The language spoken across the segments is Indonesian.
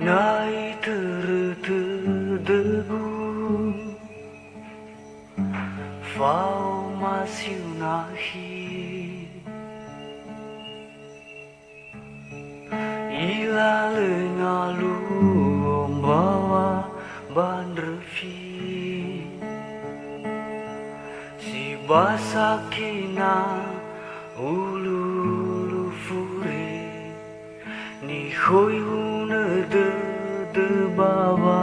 Nai tertedegu faomasi nahi ila lengalu ombawa bandrefi si basakina ulu fure ni hoi hune de baba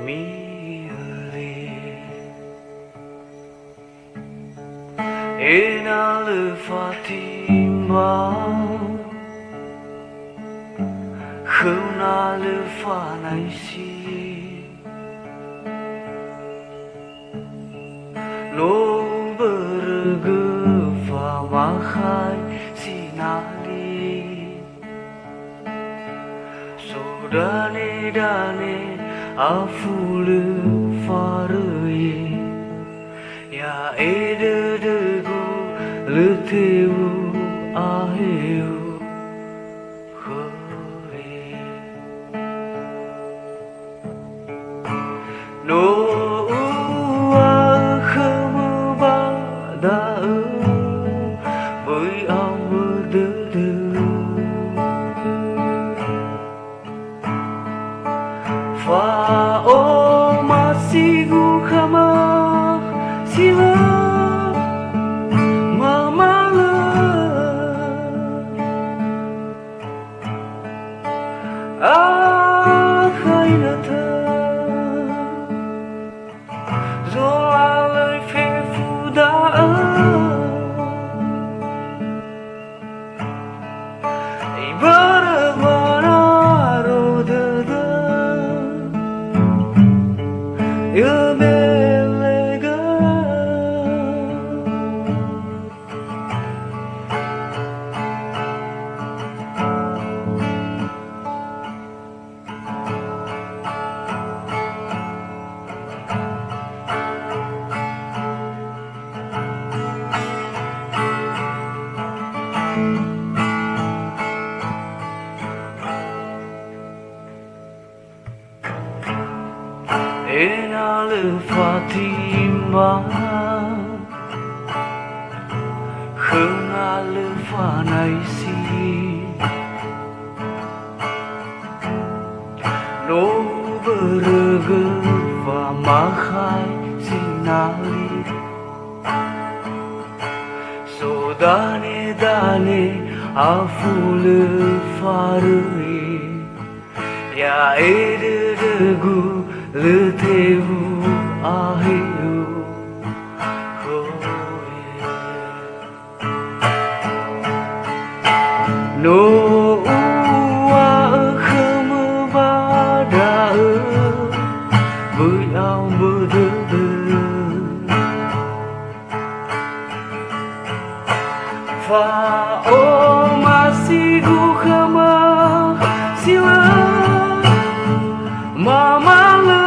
mile ena le fatimba khuna le fanaisi no berge famahai sinali dane afule fareye ya edegu leteu aheu khore no uwa khmubada By Octav faomasi gukama sila mamala akhainata zolalai fefuda ibarabara rodada belega ena le fatimba khna le fanaisi no berge famahai sinali so dane afule farei ya edegu leteu aheu khore no uwa khmubada By Octav faomasi gukama sila mamala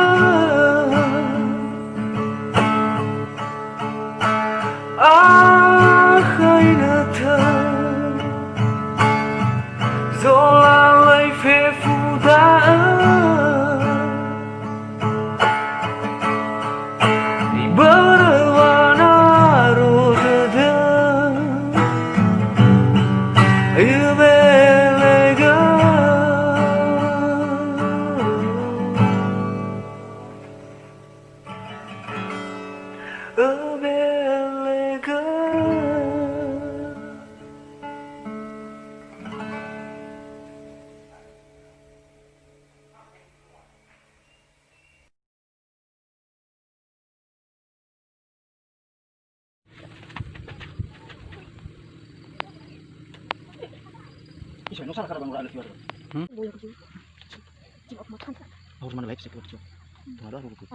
akhainata zolalai fefuda ibarwana rodada belega belega Bisa no salah karang alif baru. Boleh ke sini. Coba makan. Harus mana baik sih kerja. Ada aku.